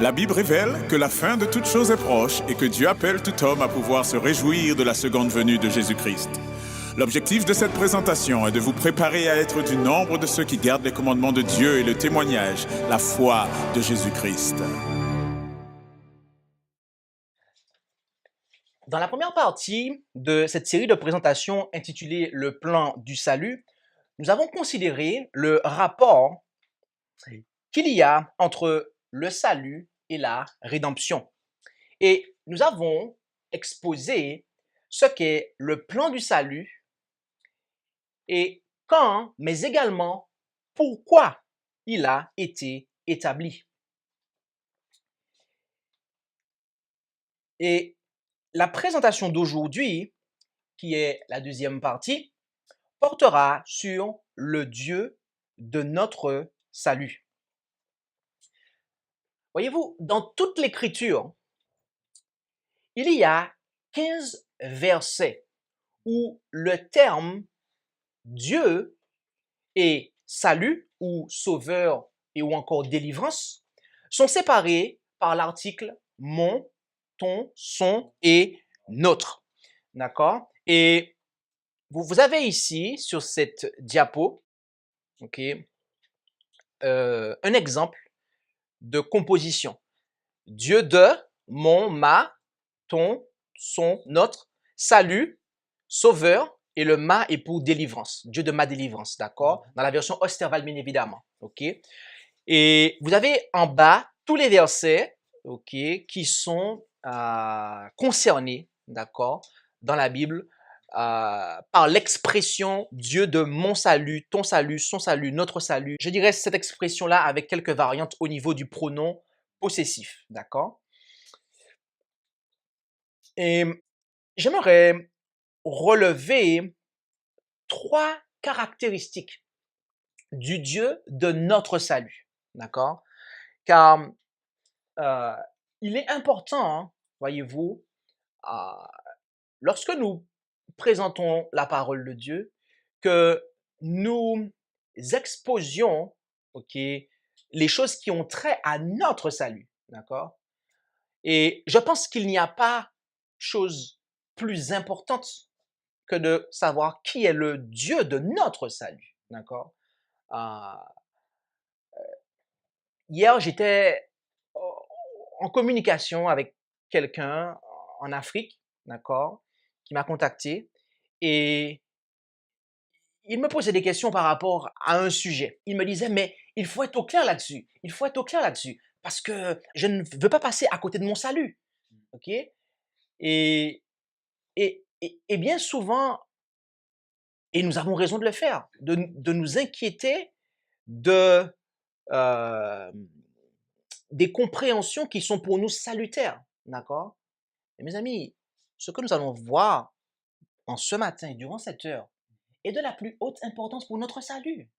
La Bible révèle que la fin de toute chose est proche et que Dieu appelle tout homme à pouvoir se réjouir de la seconde venue de Jésus-Christ. L'objectif de cette présentation est de vous préparer à être du nombre de ceux qui gardent les commandements de Dieu et le témoignage, la foi de Jésus-Christ. Dans la première partie de cette série de présentations intitulée Le plan du salut, nous avons considéré le rapport qu'il y a entre le salut et la rédemption. Et nous avons exposé ce qu'est le plan du salut et quand, mais également pourquoi il a été établi. Et la présentation d'aujourd'hui, qui est la deuxième partie, portera sur le Dieu de notre salut. Voyez-vous, dans toute l'Écriture, il y a 15 versets où le terme Dieu et salut ou sauveur et ou encore délivrance sont séparés par l'article mon, ton, son et notre. D'accord? Et vous avez ici sur cette diapo, un exemple de composition. Dieu de, mon, ma, ton, son, notre, salut, sauveur, et le ma est pour délivrance. Dieu de ma délivrance, d'accord? Dans la version Osterwald, bien évidemment. OK? Et vous avez en bas tous les versets, OK, qui sont concernés, d'accord, dans la Bible, par l'expression Dieu de mon salut, ton salut, son salut, notre salut. Je dirais cette expression-là avec quelques variantes au niveau du pronom possessif, d'accord? Et j'aimerais relever 3 caractéristiques du Dieu de notre salut, d'accord? Car il est important, hein, voyez-vous, lorsque nous présentons la parole de Dieu, que nous exposions, OK, les choses qui ont trait à notre salut, d'accord? Et je pense qu'il n'y a pas chose plus importante que de savoir qui est le Dieu de notre salut, d'accord? Euh, Hier, j'étais en communication avec quelqu'un en Afrique, d'accord, qui m'a contacté et il me posait des questions par rapport à un sujet. Il me disait, mais il faut être au clair là-dessus. Il faut être au clair là-dessus parce que je ne veux pas passer à côté de mon salut. OK? Et bien souvent, et nous avons raison de le faire, de nous inquiéter de, euh, des compréhensions qui sont pour nous salutaires. D'accord? Et mes amis, ce que nous allons voir en ce matin et durant cette heure est de la plus haute importance pour notre salut.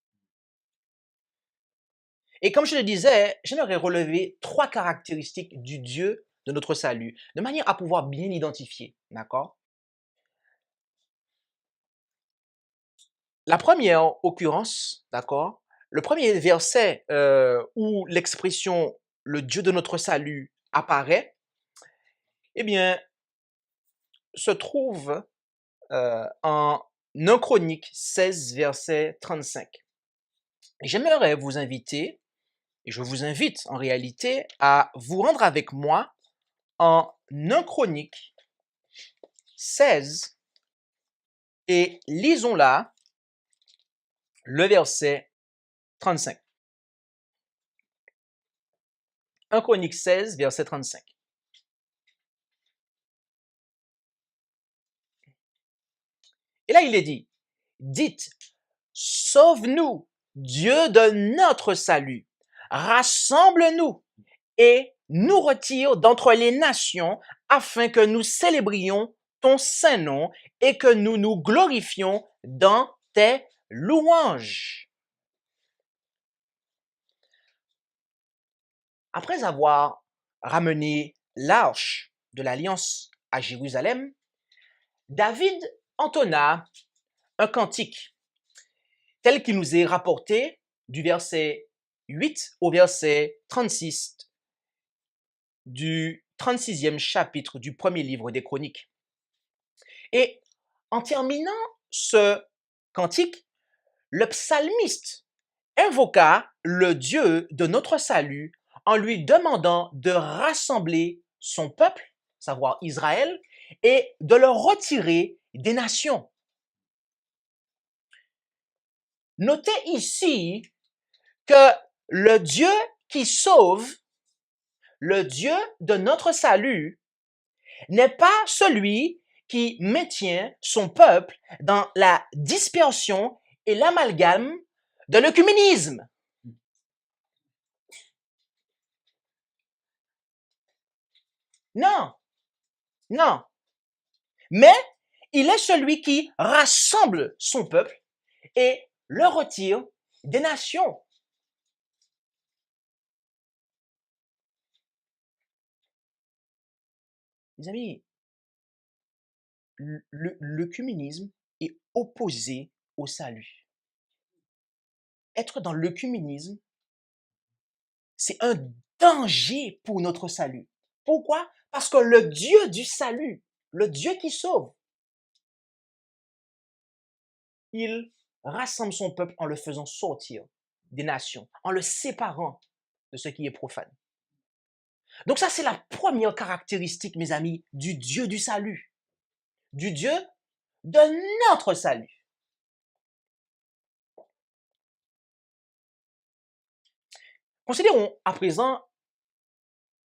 Et comme je le disais, j'aimerais relever 3 caractéristiques du Dieu de notre salut, de manière à pouvoir bien l'identifier. D'accord? La première occurrence, d'accord, le premier verset où l'expression le Dieu de notre salut apparaît, eh bien, se trouve en 1 Chronique 16, verset 35. J'aimerais vous inviter, et je vous invite en réalité, à vous rendre avec moi en 1 Chronique 16 et lisons là le verset 35. 1 Chronique 16, verset 35. Et là, il est dit, dites, sauve-nous, Dieu de notre salut, rassemble-nous et nous retire d'entre les nations afin que nous célébrions ton saint nom et que nous nous glorifions dans tes louanges. Après avoir ramené l'arche de l'alliance à Jérusalem, David entonna un cantique tel qu'il nous est rapporté du verset 8 au verset 36 du 36e chapitre du premier livre des Chroniques. Et en terminant ce cantique, le psalmiste invoqua le Dieu de notre salut en lui demandant de rassembler son peuple, savoir Israël, et de le retirer des nations. Notez ici que le Dieu qui sauve, le Dieu de notre salut, n'est pas celui qui maintient son peuple dans la dispersion et l'amalgame de l'œcuménisme. Non, non. Mais il est celui qui rassemble son peuple et le retire des nations. Mes amis, l'œcuménisme est opposé au salut. Être dans l'œcuménisme, c'est un danger pour notre salut. Pourquoi? Parce que le Dieu du salut, le Dieu qui sauve, il rassemble son peuple en le faisant sortir des nations, en le séparant de ce qui est profane. Donc ça, c'est la première caractéristique, mes amis, du Dieu du salut, du Dieu de notre salut. Considérons à présent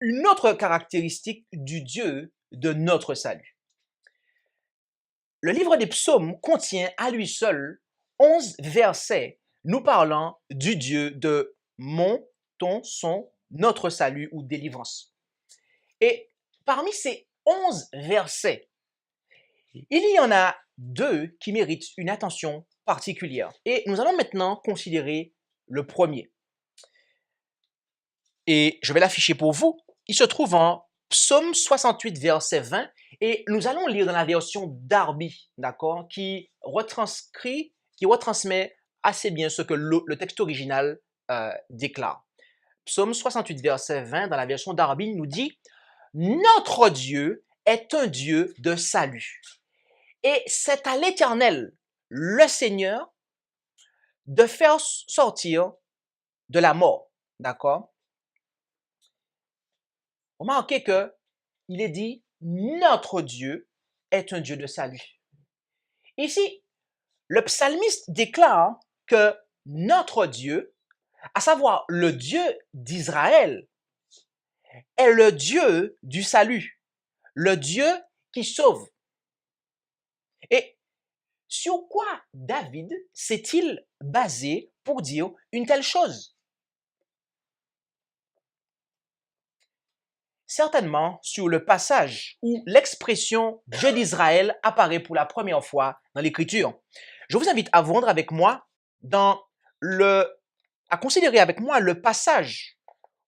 une autre caractéristique du Dieu de notre salut. Le livre des psaumes contient à lui seul 11 versets nous parlant du Dieu de mon, ton, son, notre salut ou délivrance. Et parmi ces 11 versets, il y en a 2 qui méritent une attention particulière. Et nous allons maintenant considérer le premier. Et je vais l'afficher pour vous. Il se trouve en Psaume 68, verset 20, et nous allons lire dans la version Darby, d'accord, qui retransmet assez bien ce que le texte original déclare. Psaume 68, verset 20, dans la version Darby, nous dit « Notre Dieu est un Dieu de salut, et c'est à l'Éternel, le Seigneur, de faire sortir de la mort. » D'accord? Remarquez que il est dit notre Dieu est un Dieu de salut. Ici, le psalmiste déclare que notre Dieu, à savoir le Dieu d'Israël, est le Dieu du salut, le Dieu qui sauve. Et sur quoi David s'est-il basé pour dire une telle chose? Certainement sur le passage où l'expression Dieu d'Israël apparaît pour la première fois dans l'Écriture. Je vous invite à vous rendre avec moi à considérer avec moi le passage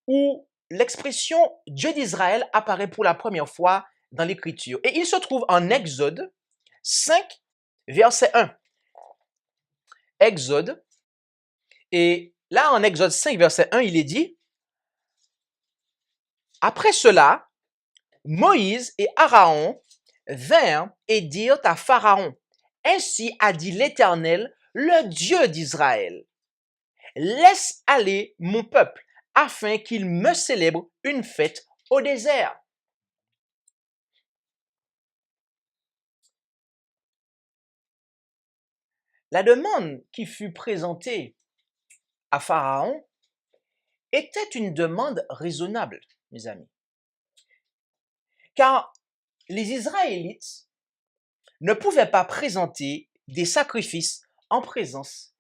où l'expression Dieu d'Israël apparaît pour la première fois dans l'Écriture. Et il se trouve en Exode 5, verset 1. Exode. Et là, en Exode 5, verset 1, il est dit « Après cela, Moïse et Aaron vinrent et dirent à Pharaon, « Ainsi a dit l'Éternel, le Dieu d'Israël. Laisse aller mon peuple, afin qu'il me célèbre une fête au désert. » La demande qui fut présentée à Pharaon était une demande raisonnable, mes amis. Car les Israélites ne pouvaient pas présenter des sacrifices en présence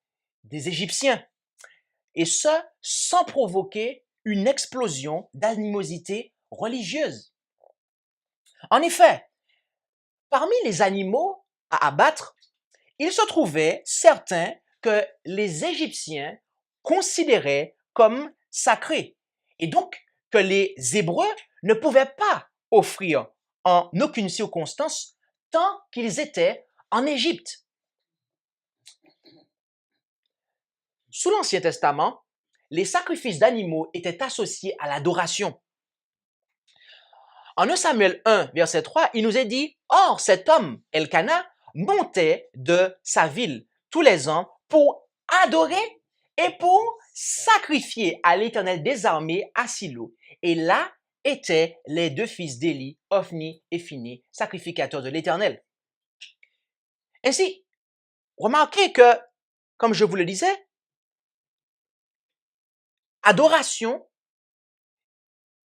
des Égyptiens, et ce, sans provoquer une explosion d'animosité religieuse. En effet, parmi les animaux à abattre, il se trouvait certains que les Égyptiens considéraient comme sacrés, et donc que les Hébreux ne pouvaient pas offrir en aucune circonstance tant qu'ils étaient en Égypte. Sous l'Ancien Testament, les sacrifices d'animaux étaient associés à l'adoration. En 1 Samuel 1, verset 3, il nous est dit, « Or, cet homme, Elkana, montait de sa ville tous les ans pour adorer et pour sacrifier à l'Éternel des armées à Silo. Et là étaient les 2 fils d'Élie, Ophni et Phini, sacrificateurs de l'Éternel. » Ainsi, remarquez que, comme je vous le disais, adoration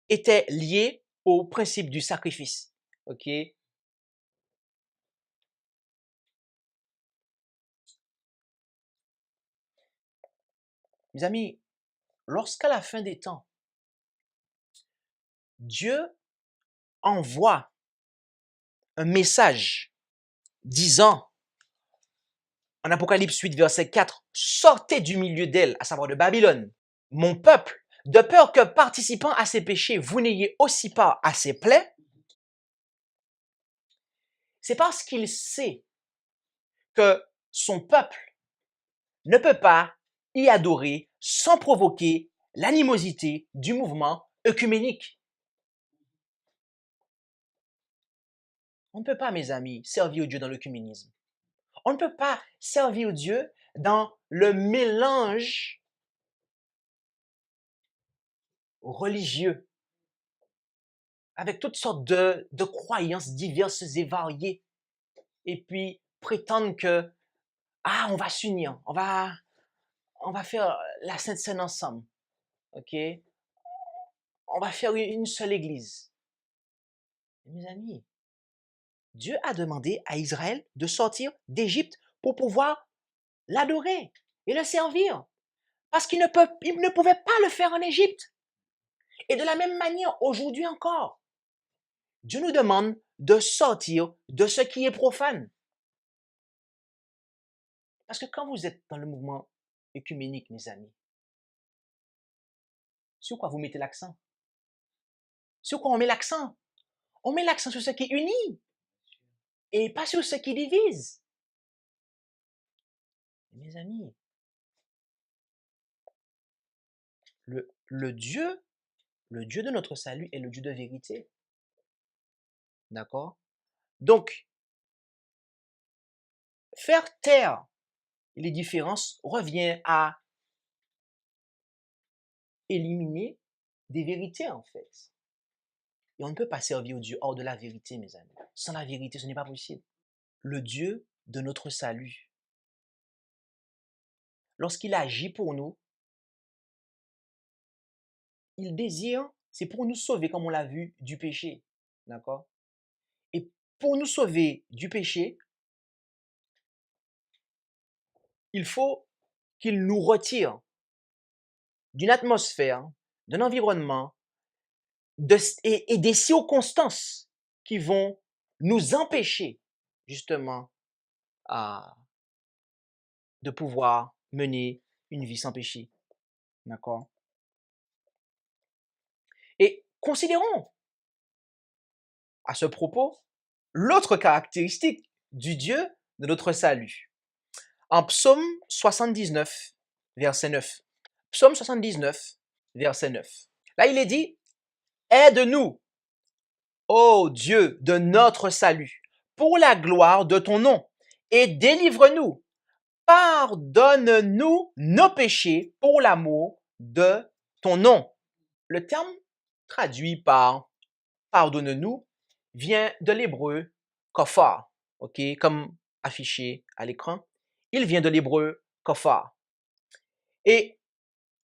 était liée au principe du sacrifice. OK? Mes amis, lorsqu'à la fin des temps, Dieu envoie un message disant, en Apocalypse 8, verset 4, « Sortez du milieu d'elle, à savoir de Babylone, mon peuple, de peur que, participant à ses péchés, vous n'ayez aussi part à ses plaies. » C'est parce qu'il sait que son peuple ne peut pas y adorer sans provoquer l'animosité du mouvement œcuménique. On ne peut pas, mes amis, servir Dieu dans l'œcuménisme. On ne peut pas servir Dieu dans le mélange religieux avec toutes sortes de croyances diverses et variées. Et puis prétendre que, on va s'unir, on va faire la Sainte Seine ensemble. OK? On va faire une seule église. Mes amis, Dieu a demandé à Israël de sortir d'Égypte pour pouvoir l'adorer et le servir. Parce qu'il ne pouvait pas le faire en Égypte. Et de la même manière, aujourd'hui encore, Dieu nous demande de sortir de ce qui est profane. Parce que quand vous êtes dans le mouvement œcuménique, mes amis, sur quoi vous mettez l'accent? Sur quoi on met l'accent? On met l'accent sur ce qui unit et pas sur ce qui divise. Mes amis, le Dieu de notre salut est le Dieu de vérité. D'accord? Donc, faire taire les différences revient à éliminer des vérités, en fait. Et on ne peut pas servir Dieu hors de la vérité, mes amis. Sans la vérité, ce n'est pas possible. Le Dieu de notre salut, lorsqu'il agit pour nous, il désire, c'est pour nous sauver, comme on l'a vu, du péché. D'accord? Et pour nous sauver du péché, il faut qu'il nous retire d'une atmosphère, d'un environnement et des circonstances qui vont nous empêcher justement de pouvoir mener une vie sans péché. D'accord? Et considérons à ce propos l'autre caractéristique du Dieu de notre salut. En Psaume 79, verset 9. Psaume 79, verset 9. Là, il est dit, « Aide-nous, ô Dieu de notre salut, pour la gloire de ton nom, et délivre-nous. Pardonne-nous nos péchés pour l'amour de ton nom. » Le terme traduit par « pardonne-nous » vient de l'hébreu « kofar », ok, comme affiché à l'écran. Il vient de l'hébreu « kofar ». Et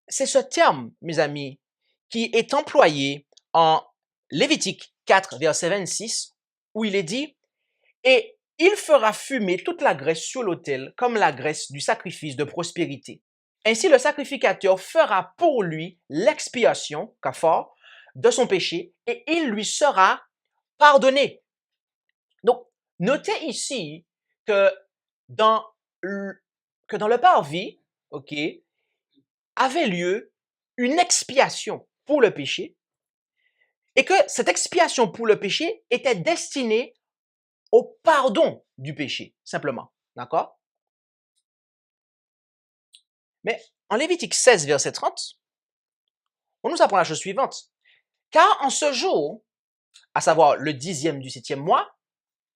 c'est ce terme, mes amis, qui est employé en Lévitique 4, verset 26, où il est dit « Et il fera fumer toute la graisse sur l'autel comme la graisse du sacrifice de prospérité. Ainsi, le sacrificateur fera pour lui l'expiation, kafar, de son péché, et il lui sera pardonné. » Donc, notez ici que dans le parvis, ok, avait lieu une expiation pour le péché, et que cette expiation pour le péché était destinée au pardon du péché, simplement. D'accord? Mais en Lévitique 16, verset 30, on nous apprend la chose suivante. « Car en ce jour, à savoir le 10e du 7e mois,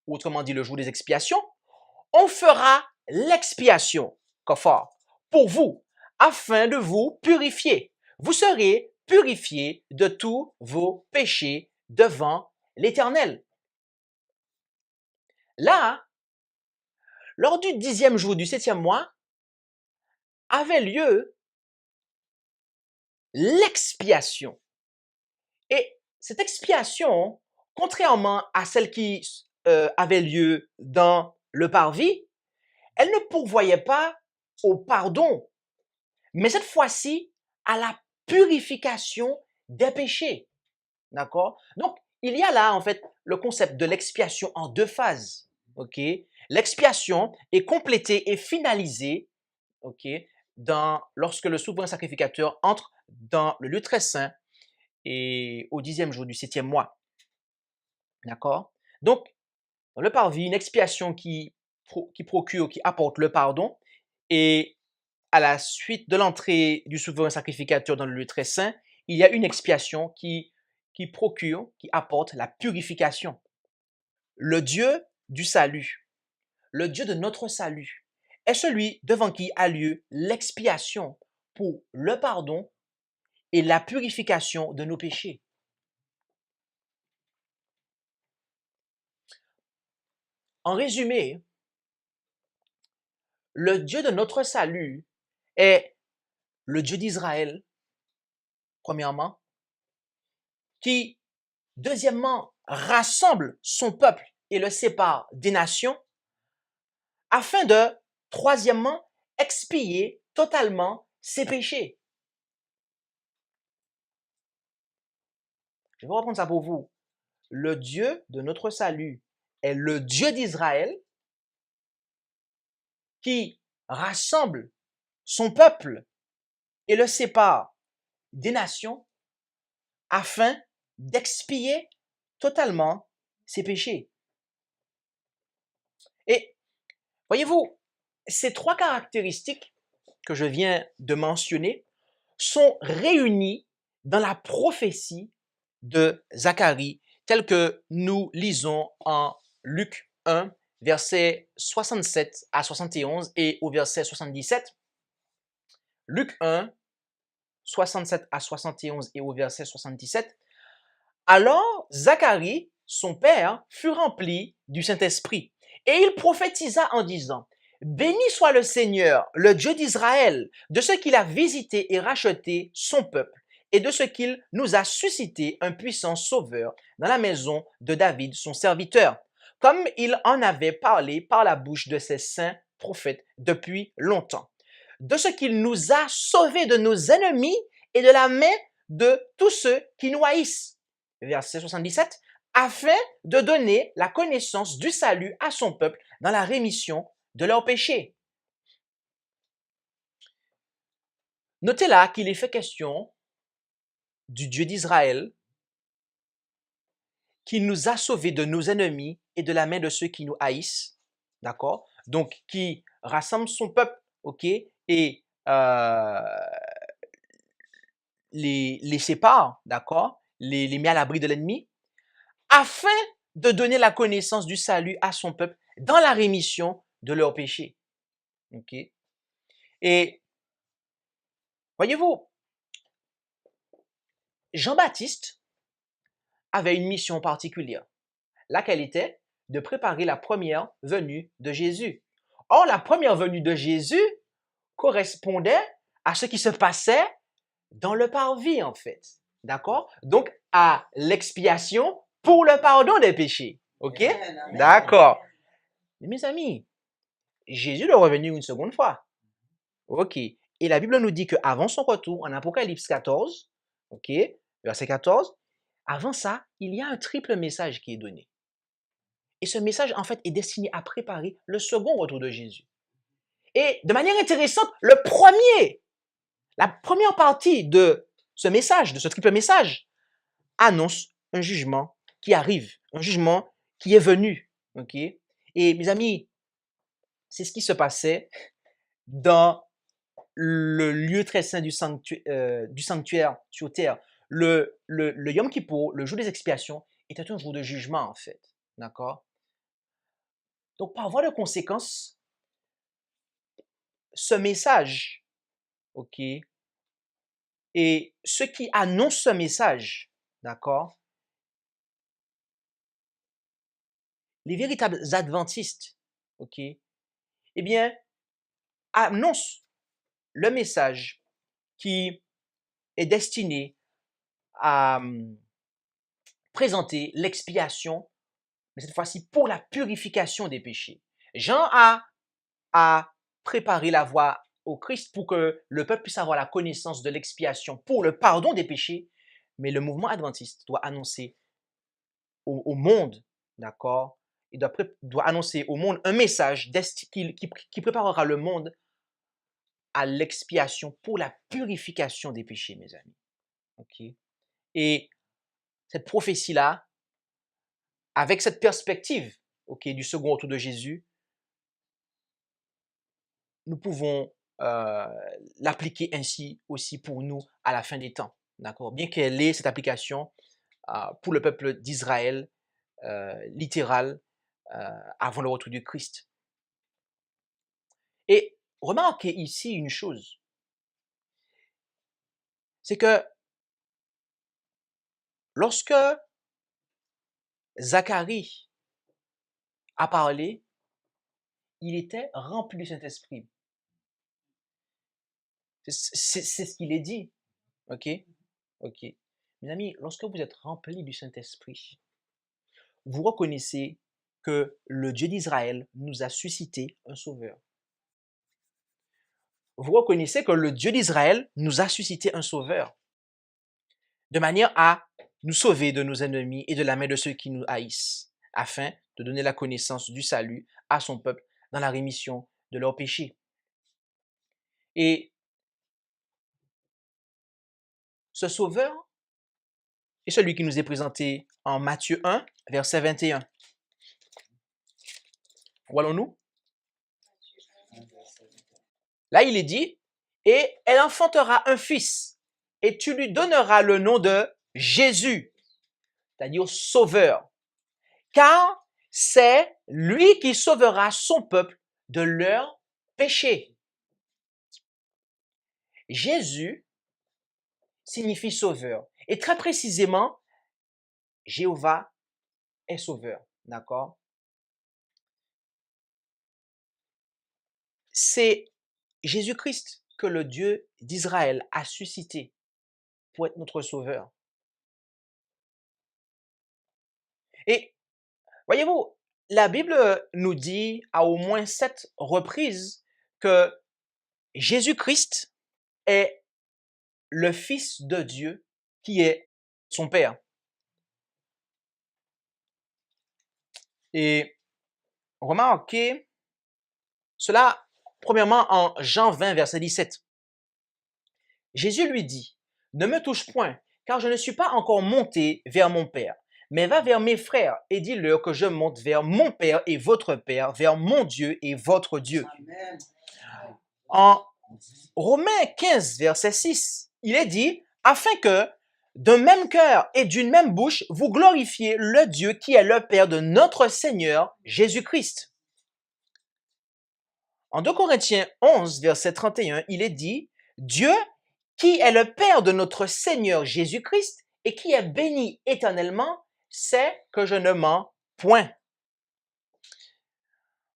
ou autrement dit le jour des expiations, on fera l'expiation, kafar, pour vous, afin de vous purifier. Vous serez purifiés de tous vos péchés devant l'Éternel. Là, lors du 10e jour du 7e mois, avait lieu l'expiation. Et cette expiation, contrairement à celle qui avait lieu dans le parvis, elle ne pourvoyait pas au pardon, mais cette fois-ci à la purification des péchés. D'accord? Donc, il y a là, en fait, le concept de l'expiation en deux phases. OK? L'expiation est complétée et finalisée, OK, lorsque le souverain sacrificateur entre dans le lieu très saint et au 10e jour du 7e mois. D'accord? Donc, dans le parvis, une expiation qui procure, qui apporte le pardon, et à la suite de l'entrée du souverain sacrificateur dans le lieu très saint, il y a une expiation qui procure, qui apporte la purification. Le Dieu du salut, le Dieu de notre salut, est celui devant qui a lieu l'expiation pour le pardon et la purification de nos péchés. En résumé, le Dieu de notre salut est le Dieu d'Israël, premièrement, qui, deuxièmement, rassemble son peuple et le sépare des nations, afin de, troisièmement, expier totalement ses péchés. Je vais reprendre ça pour vous. Le Dieu de notre salut est le Dieu d'Israël qui rassemble son peuple et le sépare des nations afin d'expier totalement ses péchés. Et voyez-vous, ces trois caractéristiques que je viens de mentionner sont réunies dans la prophétie de Zacharie, telle que nous lisons en Luc 1, versets 67 à 71 et au verset 77. Luc 1, 67 à 71 et au verset 77. Alors Zacharie, son père, fut rempli du Saint-Esprit, et il prophétisa en disant: Béni soit le Seigneur, le Dieu d'Israël, de ce qu'il a visité et racheté son peuple, et de ce qu'il nous a suscité un puissant sauveur dans la maison de David, son serviteur, comme il en avait parlé par la bouche de ses saints prophètes depuis longtemps, de ce qu'il nous a sauvés de nos ennemis et de la main de tous ceux qui nous haïssent. Verset 77, afin de donner la connaissance du salut à son peuple dans la rémission de leurs péchés. Notez là qu'il est fait question du Dieu d'Israël qui nous a sauvés de nos ennemis et de la main de ceux qui nous haïssent, d'accord? Donc, qui rassemble son peuple, ok? Et les sépare, d'accord? Les met à l'abri de l'ennemi, afin de donner la connaissance du salut à son peuple dans la rémission de leurs péchés. Ok? Et voyez-vous, Jean-Baptiste avait une mission particulière, laquelle était de préparer la première venue de Jésus. Or, la première venue de Jésus correspondait à ce qui se passait dans le parvis, en fait. D'accord? Donc, à l'expiation pour le pardon des péchés. OK? D'accord. Mes amis, Jésus est revenu une seconde fois. OK. Et la Bible nous dit qu'avant son retour, en Apocalypse 14, OK, verset 14, avant ça, il y a un triple message qui est donné. Et ce message, en fait, est destiné à préparer le second retour de Jésus. Et de manière intéressante, la première partie de ce message, de ce triple message, annonce un jugement qui arrive, un jugement qui est venu. OK? Et mes amis, c'est ce qui se passait dans le lieu très saint du sanctuaire sur terre. Le Yom Kippour, le jour des expiations, était un jour de jugement, en fait. D'accord? Donc, par voie de conséquence, ce message, OK, et ceux qui annoncent ce message, d'accord, les véritables adventistes, OK, eh bien, annoncent le message qui est destiné à présenter l'expiation, mais cette fois-ci pour la purification des péchés. Jean a préparé la voie au Christ pour que le peuple puisse avoir la connaissance de l'expiation pour le pardon des péchés, mais le mouvement adventiste doit annoncer au monde, d'accord, il doit annoncer au monde un message qui préparera le monde à l'expiation pour la purification des péchés, mes amis. OK? Et cette prophétie-là, avec cette perspective, OK, du second retour de Jésus, nous pouvons l'appliquer ainsi aussi pour nous à la fin des temps. D'accord? Bien qu'elle ait cette application pour le peuple d'Israël, littéral, avant le retour du Christ. Et remarquez ici une chose, c'est que lorsque Zacharie a parlé, il était rempli du Saint-Esprit. C'est ce qu'il est dit. OK? OK. Mes amis, lorsque vous êtes remplis du Saint-Esprit, vous reconnaissez que le Dieu d'Israël nous a suscité un sauveur. Vous reconnaissez que le Dieu d'Israël nous a suscité un sauveur, de manière à nous sauver de nos ennemis et de la main de ceux qui nous haïssent, afin de donner la connaissance du salut à son peuple dans la rémission de leurs péchés. Et ce sauveur est celui qui nous est présenté en Matthieu 1, verset 21. Voyons-nous? Là, il est dit, et elle enfantera un fils, et tu lui donneras le nom de Jésus, c'est-à-dire sauveur, car c'est lui qui sauvera son peuple de leurs péchés. Jésus signifie sauveur, et très précisément, Jéhovah est sauveur, d'accord? C'est Jésus-Christ que le Dieu d'Israël a suscité pour être notre sauveur. Et voyez-vous, la Bible nous dit à au moins 7 reprises que Jésus-Christ est le Fils de Dieu qui est son Père. Et remarquez cela premièrement en Jean 20, verset 17. Jésus lui dit, « Ne me touche point, car je ne suis pas encore monté vers mon Père, mais va vers mes frères et dis-leur que je monte vers mon Père et votre Père, vers mon Dieu et votre Dieu. » En Romains 15, verset 6, il est dit, « Afin que, d'un même cœur et d'une même bouche, vous glorifiez le Dieu qui est le Père de notre Seigneur Jésus-Christ. » En 2 Corinthiens 11, verset 31, il est dit, « Dieu qui est le Père de notre Seigneur Jésus-Christ et qui est béni éternellement, c'est que je ne mens point. »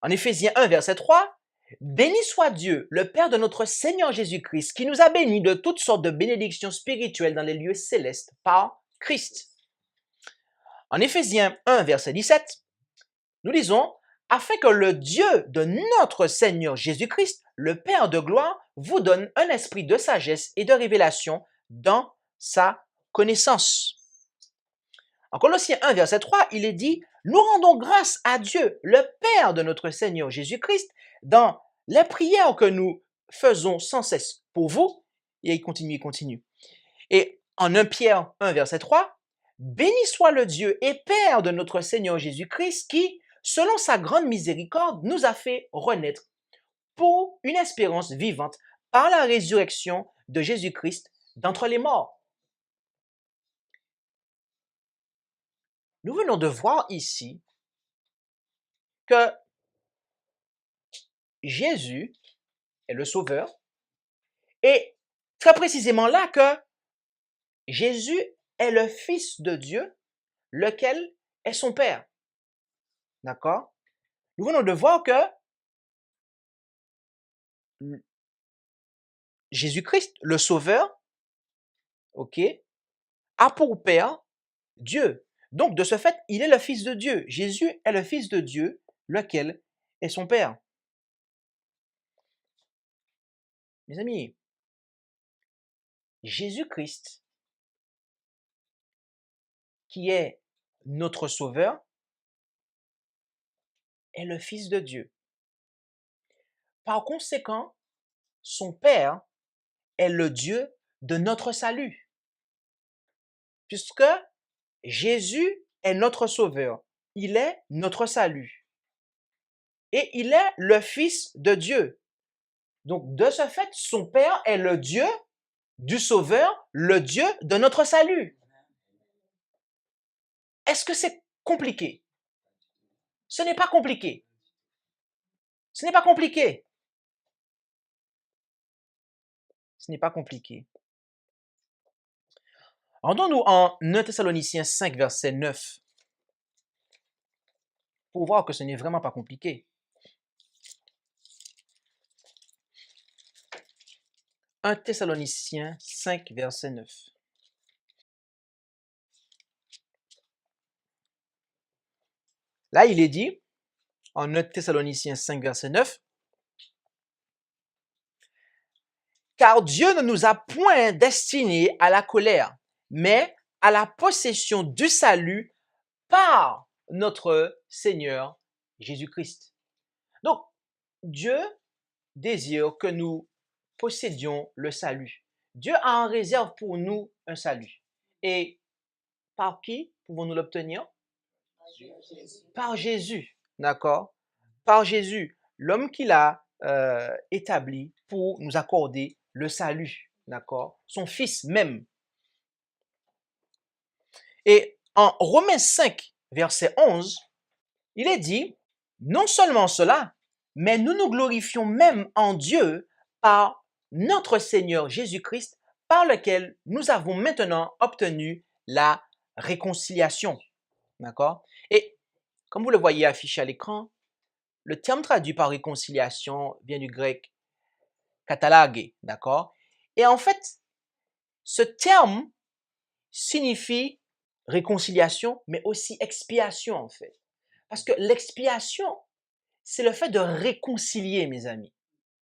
En Éphésiens 1, verset 3, « Béni soit Dieu, le Père de notre Seigneur Jésus-Christ, qui nous a bénis de toutes sortes de bénédictions spirituelles dans les lieux célestes par Christ. » En Éphésiens 1, verset 17, nous lisons, « Afin que le Dieu de notre Seigneur Jésus-Christ, le Père de gloire, vous donne un esprit de sagesse et de révélation dans sa connaissance. » En Colossiens 1, verset 3, il est dit, « Nous rendons grâce à Dieu, le Père de notre Seigneur Jésus-Christ, dans les prières que nous faisons sans cesse pour vous. » Et il continue. Et en 1 Pierre 1, verset 3, « Béni soit le Dieu et Père de notre Seigneur Jésus-Christ qui, selon sa grande miséricorde, nous a fait renaître pour une espérance vivante par la résurrection de Jésus-Christ d'entre les morts. » nous venons de voir ici que Jésus est le Sauveur et très précisément là que Jésus est le Fils de Dieu, lequel est son Père. D'accord? Nous venons de voir que Jésus-Christ, le Sauveur, ok, a pour Père Dieu. Donc, de ce fait, il est le Fils de Dieu. Jésus est le Fils de Dieu, lequel est son Père. Mes amis, Jésus-Christ, qui est notre Sauveur, est le Fils de Dieu. Par conséquent, son Père est le Dieu de notre salut. Puisque Jésus est notre Sauveur, il est notre salut. Et il est le Fils de Dieu. Donc, de ce fait, son Père est le Dieu du Sauveur, le Dieu de notre salut. Est-ce que c'est compliqué? Ce n'est pas compliqué. Ce n'est pas compliqué. Ce n'est pas compliqué. Rendons-nous en 1 Thessaloniciens 5, verset 9, pour voir que ce n'est vraiment pas compliqué. 1 Thessaloniciens 5, verset 9. Là, il est dit, en 1 Thessaloniciens 5, verset 9, « Car Dieu ne nous a point destinés à la colère, mais à la possession du salut par notre Seigneur Jésus-Christ. » Donc, Dieu désire que nous possédions le salut. Dieu a en réserve pour nous un salut. Et par qui pouvons-nous l'obtenir? Par Jésus, d'accord? Par Jésus, l'homme qu'il a établi pour nous accorder le salut, d'accord? Son Fils même. Et en Romains 5, verset 11, il est dit, non seulement cela, mais nous nous glorifions même en Dieu par notre Seigneur Jésus-Christ, par lequel nous avons maintenant obtenu la réconciliation. D'accord? Et comme vous le voyez affiché à l'écran, le terme traduit par réconciliation vient du grec katalage, d'accord? Et en fait, ce terme signifie réconciliation, mais aussi expiation, en fait. Parce que l'expiation, c'est le fait de réconcilier, mes amis.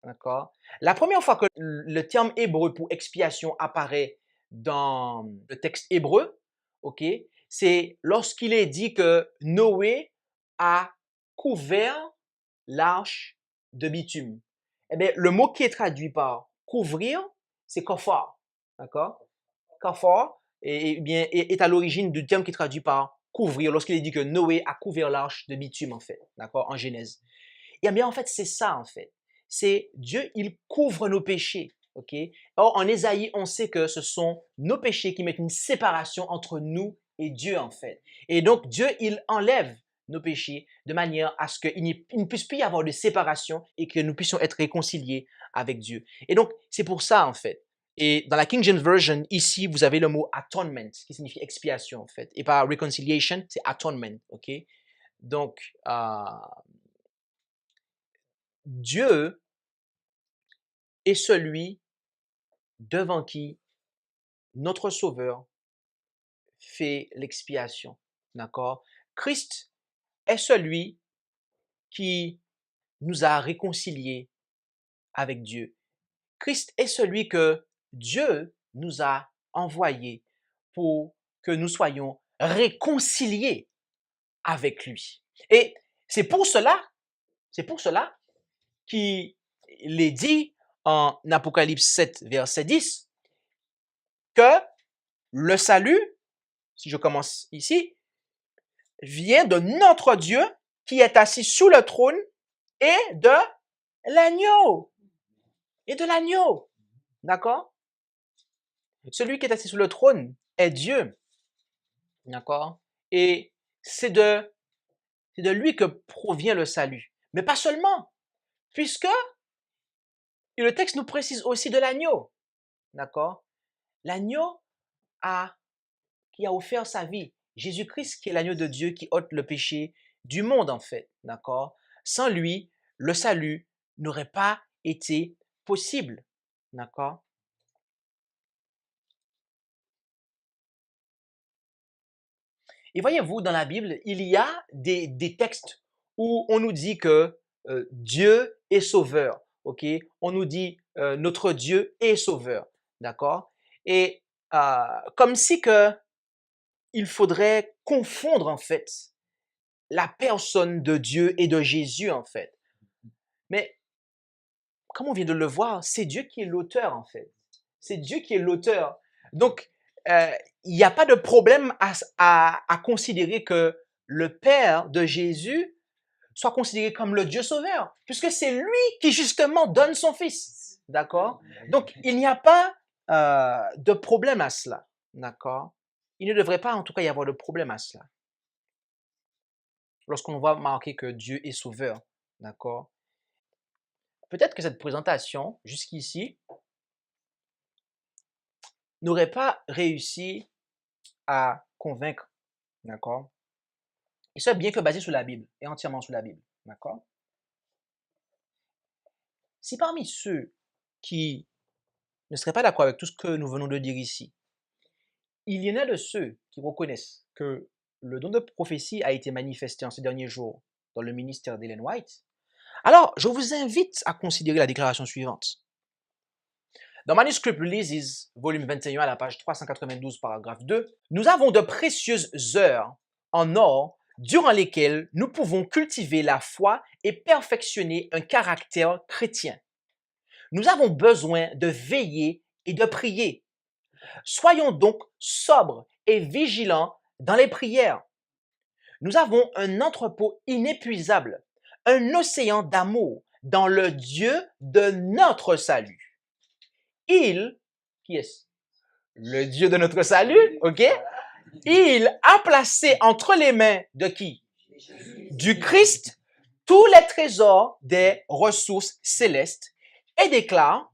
D'accord? La première fois que le terme hébreu pour expiation apparaît dans le texte hébreu, ok, c'est lorsqu'il est dit que Noé a couvert l'arche de bitume. Eh bien, le mot qui est traduit par couvrir, c'est kafar. D'accord? Kafar est à l'origine du terme qui est traduit par couvrir, lorsqu'il est dit que Noé a couvert l'arche de bitume, en fait. D'accord? En Genèse. Et bien, en fait, c'est ça, en fait. C'est Dieu, il couvre nos péchés. Ok? Or, en Ésaïe, on sait que ce sont nos péchés qui mettent une séparation entre nous et Dieu, en fait. Et donc, Dieu, il enlève nos péchés de manière à ce qu'il ne puisse plus y avoir de séparation et que nous puissions être réconciliés avec Dieu. Et donc, c'est pour ça, en fait. Et dans la King James Version, ici, vous avez le mot atonement, qui signifie expiation, en fait. Et pas reconciliation, c'est atonement, ok? Donc, Dieu est celui devant qui notre Sauveur fait l'expiation. D'accord? Christ est celui qui nous a réconciliés avec Dieu. Christ est celui que Dieu nous a envoyé pour que nous soyons réconciliés avec lui. Et c'est pour cela qu'il est dit en Apocalypse 7, verset 10, que le salut, si je commence ici, vient de notre Dieu qui est assis sous le trône et de l'agneau. Et de l'agneau. D'accord? Celui qui est assis sous le trône est Dieu. D'accord? Et c'est de lui que provient le salut. Mais pas seulement, puisque le texte nous précise aussi de l'agneau. D'accord? L'agneau qui a offert sa vie. Jésus-Christ qui est l'agneau de Dieu qui ôte le péché du monde, en fait. D'accord? Sans lui, le salut n'aurait pas été possible. D'accord? Et voyez-vous, dans la Bible, il y a des textes où on nous dit que Dieu est sauveur. Ok? On nous dit notre Dieu est sauveur. D'accord? Et comme si que il faudrait confondre en fait la personne de Dieu et de Jésus en fait. Mais comme on vient de le voir, c'est Dieu qui est l'auteur en fait. C'est Dieu qui est l'auteur. Donc, il n'y a pas de problème à considérer que le Père de Jésus soit considéré comme le Dieu sauveur, puisque c'est lui qui justement donne son Fils. D'accord? Donc, il n'y a pas de problème à cela. D'accord? Il ne devrait pas en tout cas y avoir de problème à cela. Lorsqu'on voit marquer que Dieu est sauveur. D'accord? Peut-être que cette présentation, jusqu'ici, n'aurait pas réussi à convaincre. D'accord? Et ça, bien que basé sur la Bible, et entièrement sur la Bible. D'accord? Si parmi ceux qui ne seraient pas d'accord avec tout ce que nous venons de dire ici, il y en a de ceux qui reconnaissent que le don de prophétie a été manifesté en ces derniers jours dans le ministère d'Ellen White, alors je vous invite à considérer la déclaration suivante. Dans Manuscript Releases, volume 21 à la page 392, paragraphe 2, nous avons de précieuses heures en or durant lesquelles nous pouvons cultiver la foi et perfectionner un caractère chrétien. Nous avons besoin de veiller et de prier. Soyons donc sobres et vigilants dans les prières. Nous avons un entrepôt inépuisable, un océan d'amour dans le Dieu de notre salut. Qui est-ce? Le Dieu de notre salut, ok? Il a placé entre les mains de qui? Du Christ tous les trésors des ressources célestes et déclare,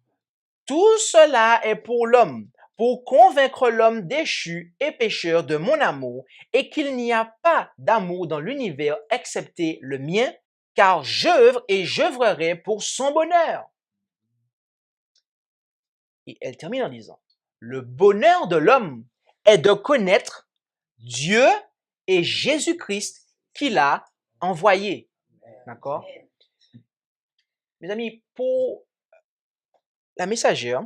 tout cela est pour l'homme, pour convaincre l'homme déchu et pécheur de mon amour et qu'il n'y a pas d'amour dans l'univers excepté le mien, car j'œuvre et j'œuvrerai pour son bonheur. Et elle termine en disant, le bonheur de l'homme est de connaître Dieu et Jésus-Christ qu'il a envoyé. D'accord? Mes amis, pour la messagère,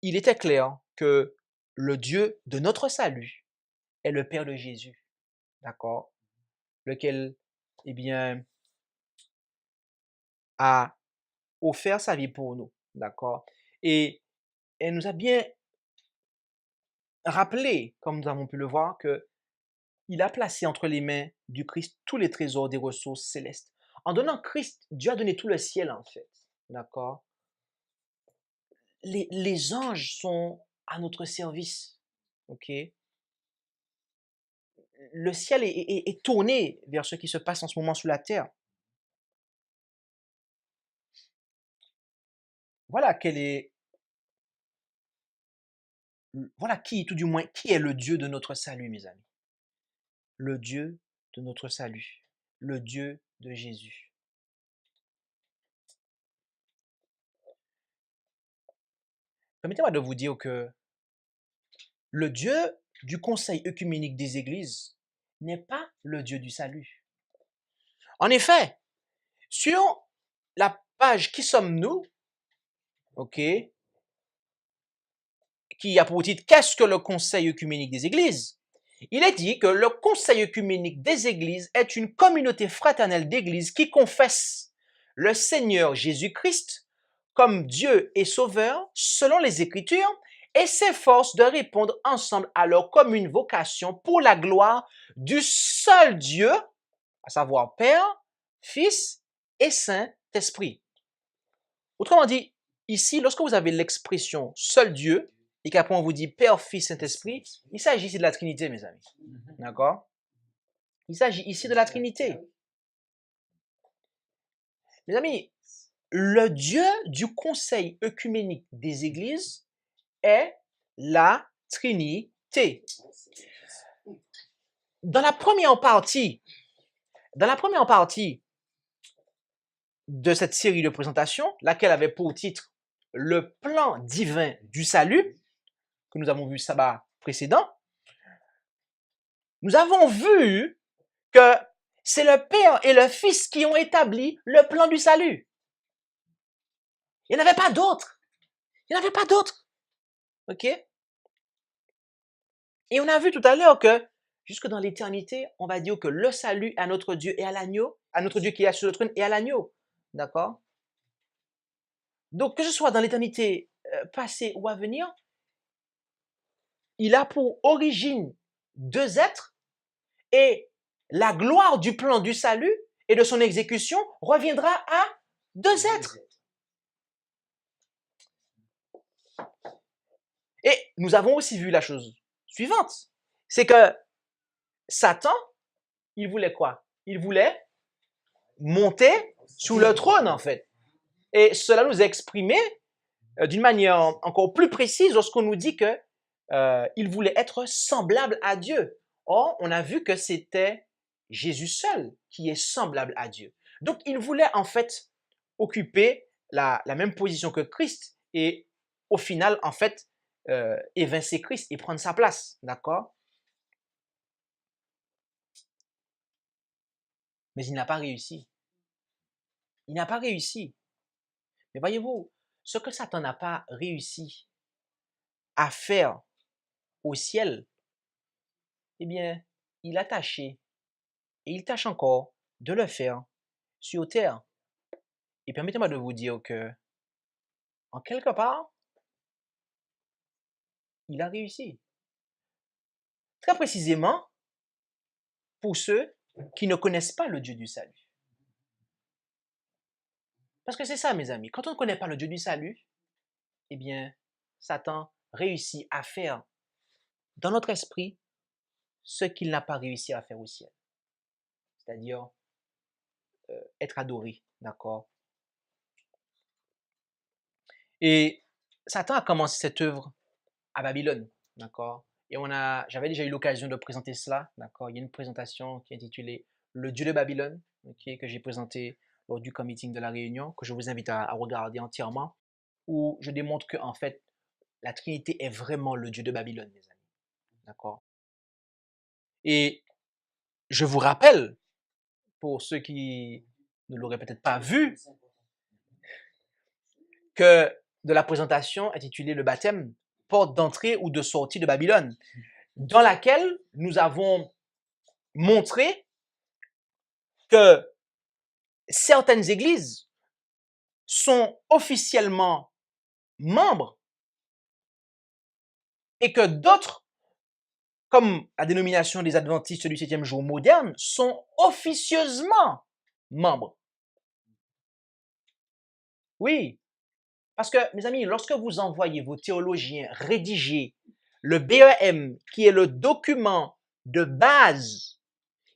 il était clair que le Dieu de notre salut est le Père de Jésus. D'accord? Lequel, eh bien, a offert sa vie pour nous. D'accord? Et elle nous a bien rappelé, comme nous avons pu le voir, que il a placé entre les mains du Christ tous les trésors des ressources célestes. En donnant Christ, Dieu a donné tout le ciel, en fait. D'accord? Les anges sont à notre service. OK? Le ciel est tourné vers ce qui se passe en ce moment sur la terre. Voilà voilà qui, tout du moins, qui est le Dieu de notre salut, mes amis. Le Dieu de notre salut. Le Dieu de Jésus. Permettez-moi de vous dire que le Dieu du Conseil œcuménique des Églises n'est pas le Dieu du salut. En effet, sur la page Qui sommes-nous, ok, qui a pour titre Qu'est-ce que le Conseil œcuménique des Églises? Il est dit que le Conseil œcuménique des Églises est une communauté fraternelle d'Églises qui confesse le Seigneur Jésus-Christ comme Dieu et Sauveur selon les Écritures et s'efforce de répondre ensemble à leur commune vocation pour la gloire du seul Dieu, à savoir Père, Fils et Saint-Esprit. Autrement dit, ici, lorsque vous avez l'expression seul Dieu, et qu'après on vous dit Père, Fils, Saint-Esprit, il s'agit ici de la Trinité, mes amis. D'accord? Il s'agit ici de la Trinité. Mes amis, le Dieu du Conseil œcuménique des Églises est la Trinité. Dans la première partie de cette série de présentations, laquelle avait pour titre le plan divin du salut, que nous avons vu le sabbat précédent, nous avons vu que c'est le Père et le Fils qui ont établi le plan du salut. Il n'y en avait pas d'autre. Il n'y en avait pas d'autre. OK? Et on a vu tout à l'heure que jusque dans l'éternité, on va dire que le salut à notre Dieu et à l'agneau, à notre Dieu qui est sur le trône et à l'agneau. D'accord? Donc, que ce soit dans l'éternité passée ou à venir, il a pour origine deux êtres et la gloire du plan du salut et de son exécution reviendra à deux êtres. Et nous avons aussi vu la chose suivante, c'est que Satan, il voulait quoi? Il voulait monter sous le trône, en fait. Et cela nous est exprimé d'une manière encore plus précise lorsqu'on nous dit que il voulait être semblable à Dieu. Or, on a vu que c'était Jésus seul qui est semblable à Dieu. Donc, il voulait en fait occuper la même position que Christ et au final, en fait, évincer Christ et prendre sa place. D'accord? Mais il n'a pas réussi. Il n'a pas réussi. Mais voyez-vous, ce que Satan n'a pas réussi à faire au ciel, eh bien, il a tâché et il tâche encore de le faire sur terre. Et permettez-moi de vous dire que, en quelque part, il a réussi. Très précisément, pour ceux qui ne connaissent pas le Dieu du salut. Parce que c'est ça, mes amis, quand on ne connaît pas le Dieu du salut, eh bien, Satan réussit à faire dans notre esprit ce qu'il n'a pas réussi à faire au ciel. C'est-à-dire être adoré, d'accord? Et Satan a commencé cette œuvre à Babylone, d'accord? Et j'avais déjà eu l'occasion de présenter cela, d'accord? Il y a une présentation qui est intitulée Le Dieu de Babylone, okay, que j'ai présentée lors du meeting de la Réunion, que je vous invite à regarder entièrement, où je démontre que en fait, la Trinité est vraiment le Dieu de Babylone, mes amis, d'accord? Et je vous rappelle, pour ceux qui ne l'auraient peut-être pas vu, que de la présentation intitulée Le baptême, porte d'entrée ou de sortie de Babylone, dans laquelle nous avons montré que certaines églises sont officiellement membres et que d'autres, comme la dénomination des adventistes du 7e jour moderne, sont officieusement membres. Oui, parce que, mes amis, lorsque vous envoyez vos théologiens rédiger le BEM, qui est le document de base,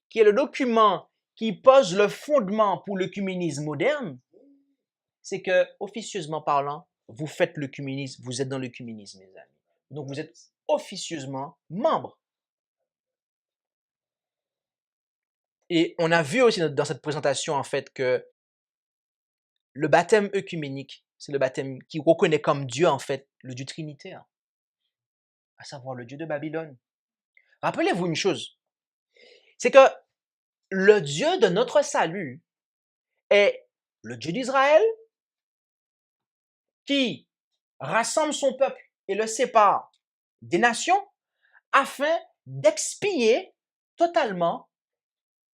qui est le document qui pose le fondement pour l'œcuménisme moderne, c'est que, officieusement parlant, vous faites l'œcuménisme, vous êtes dans l'œcuménisme, mes amis. Donc, vous êtes officieusement membre. Et on a vu aussi dans cette présentation, en fait, que le baptême œcuménique, c'est le baptême qui reconnaît comme Dieu, en fait, le Dieu trinitaire, à savoir le Dieu de Babylone. Rappelez-vous une chose, c'est que le Dieu de notre salut est le Dieu d'Israël qui rassemble son peuple et le sépare des nations afin d'expier totalement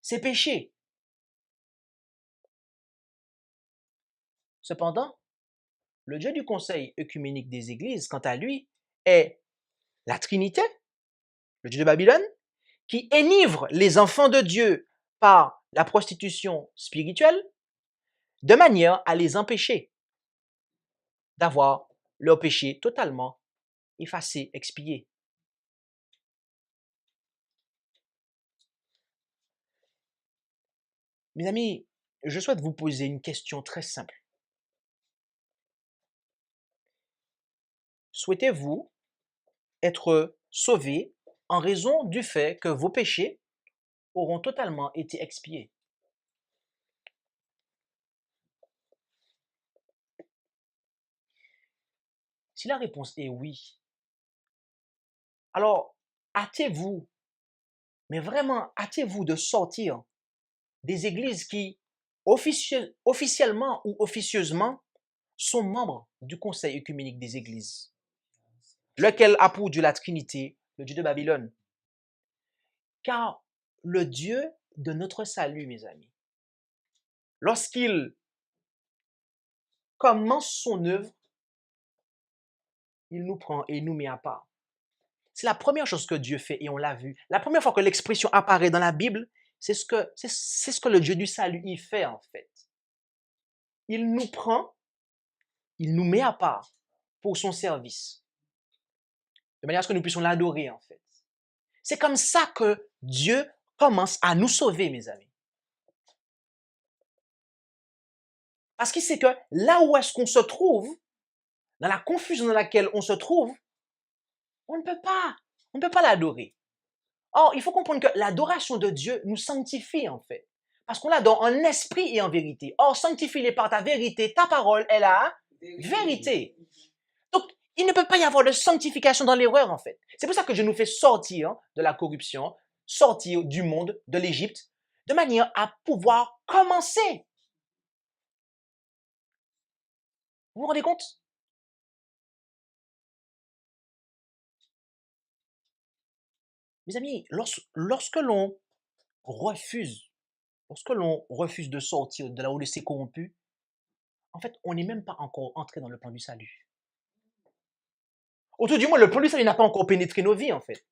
ses péchés. Cependant, le Dieu du Conseil œcuménique des Églises, quant à lui, est la Trinité, le Dieu de Babylone, qui enivre les enfants de Dieu par la prostitution spirituelle, de manière à les empêcher d'avoir leur péché totalement effacé, expié. Mes amis, je souhaite vous poser une question très simple. Souhaitez-vous être sauvés en raison du fait que vos péchés auront totalement été expiés? Si la réponse est oui, alors hâtez-vous, mais vraiment hâtez-vous de sortir des églises qui, officiellement ou officieusement, sont membres du Conseil œcuménique des églises, lequel a pour Dieu la Trinité, le Dieu de Babylone. Car le Dieu de notre salut, mes amis, lorsqu'il commence son œuvre, il nous prend et il nous met à part. C'est la première chose que Dieu fait et on l'a vu. La première fois que l'expression apparaît dans la Bible, c'est ce que le Dieu du salut y fait en fait. Il nous prend, il nous met à part pour son service, de manière à ce que nous puissions l'adorer en fait. C'est comme ça que Dieu commence à nous sauver, mes amis. Parce qu'il sait que là où est-ce qu'on se trouve, dans la confusion dans laquelle on se trouve, on ne peut pas l'adorer. Or, il faut comprendre que l'adoration de Dieu nous sanctifie en fait. Parce qu'on l'adore en esprit et en vérité. Or, sanctifie-les par ta vérité, ta parole est la vérité. Donc, il ne peut pas y avoir de sanctification dans l'erreur en fait. C'est pour ça que Dieu nous fait sortir de la corruption, sortir du monde, de l'Égypte, de manière à pouvoir commencer. Vous vous rendez compte? Mes amis, lorsque l'on refuse, de sortir de là où c'est corrompu, en fait, on n'est même pas encore entré dans le plan du salut. Autour du moins, le plan du salut n'a pas encore pénétré nos vies, en fait.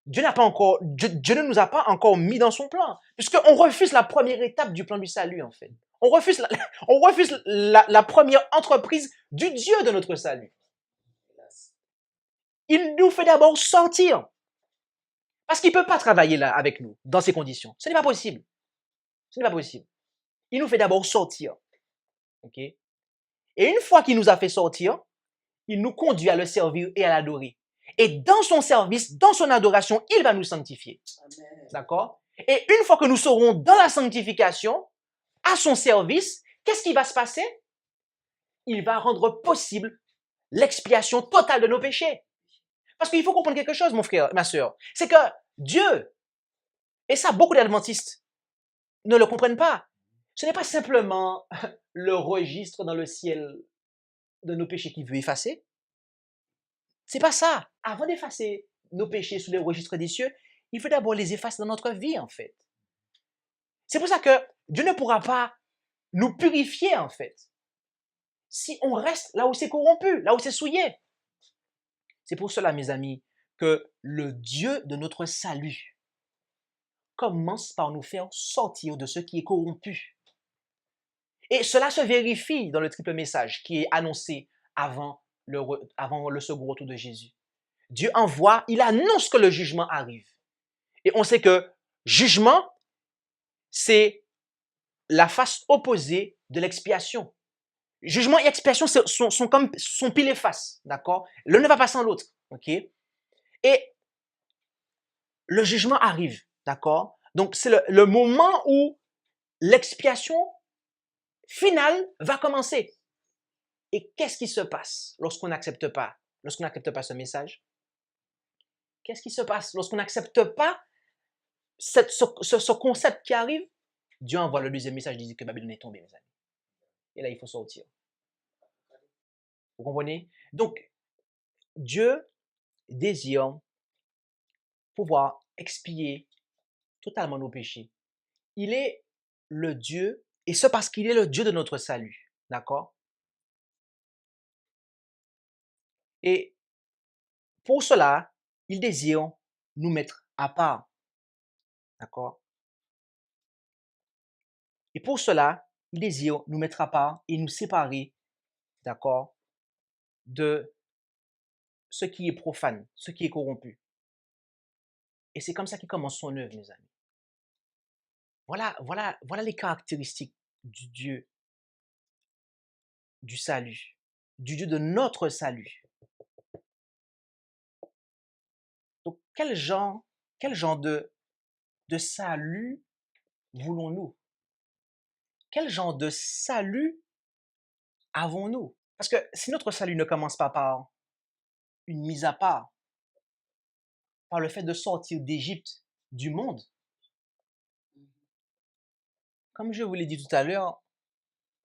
Dieu ne nous a pas encore mis dans son plan, puisqu'on refuse la première étape du plan du salut, en fait. On refuse la première entreprise du Dieu de notre salut. Il nous fait d'abord sortir. Parce qu'il ne peut pas travailler là avec nous, dans ces conditions. Ce n'est pas possible. Ce n'est pas possible. Il nous fait d'abord sortir. OK? Et une fois qu'il nous a fait sortir, il nous conduit à le servir et à l'adorer. Et dans son service, dans son adoration, il va nous sanctifier. D'accord? Et une fois que nous serons dans la sanctification, à son service, qu'est-ce qui va se passer? Il va rendre possible l'expiation totale de nos péchés. Parce qu'il faut comprendre quelque chose, mon frère, ma soeur. C'est que Dieu, et ça, beaucoup d'adventistes ne le comprennent pas. Ce n'est pas simplement le registre dans le ciel de nos péchés qu'il veut effacer. C'est pas ça. Avant d'effacer nos péchés sous les registres des cieux, il faut d'abord les effacer dans notre vie, en fait. C'est pour ça que Dieu ne pourra pas nous purifier, en fait, si on reste là où c'est corrompu, là où c'est souillé. C'est pour cela, mes amis, que le Dieu de notre salut commence par nous faire sortir de ce qui est corrompu. Et cela se vérifie dans le triple message qui est annoncé avant le second retour de Jésus. Dieu envoie, il annonce que le jugement arrive. Et on sait que jugement, c'est la face opposée de l'expiation. Jugement et expiation sont pile et face, d'accord? L'un ne va pas sans l'autre, ok? Et le jugement arrive, d'accord? Donc c'est le moment où l'expiation finale va commencer. Et qu'est-ce qui se passe lorsqu'on n'accepte pas ce message? Qu'est-ce qui se passe lorsqu'on n'accepte pas ce concept qui arrive? Dieu envoie le deuxième message, dit que Babylone est tombée, mes amis. Et là, il faut sortir. Vous comprenez? Donc, Dieu désire pouvoir expier totalement nos péchés. Il est le Dieu, et ce parce qu'il est le Dieu de notre salut. D'accord? Et pour cela, il désire nous mettre à part. D'accord? Et pour cela, il désire nous mettre à part et nous séparer, d'accord, de ce qui est profane, ce qui est corrompu. Et c'est comme ça qu'il commence son œuvre, mes amis. Voilà les caractéristiques du Dieu du salut, du Dieu de notre salut. Donc, quel genre de salut voulons-nous? Quel genre de salut avons-nous? Parce que si notre salut ne commence pas par une mise à part, par le fait de sortir d'Égypte, du monde, comme je vous l'ai dit tout à l'heure,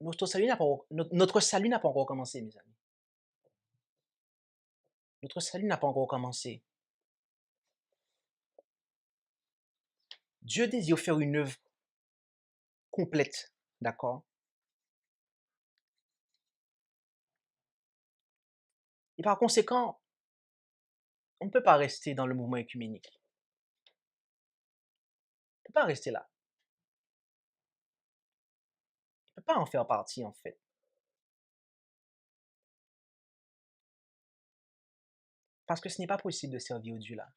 notre salut n'a pas encore commencé, mes amis. Notre salut n'a pas encore commencé. Dieu désire faire une œuvre complète, d'accord? Et par conséquent, on ne peut pas rester dans le mouvement œcuménique. On ne peut pas rester là. On ne peut pas en faire partie, en fait. Parce que ce n'est pas possible de servir Dieu là.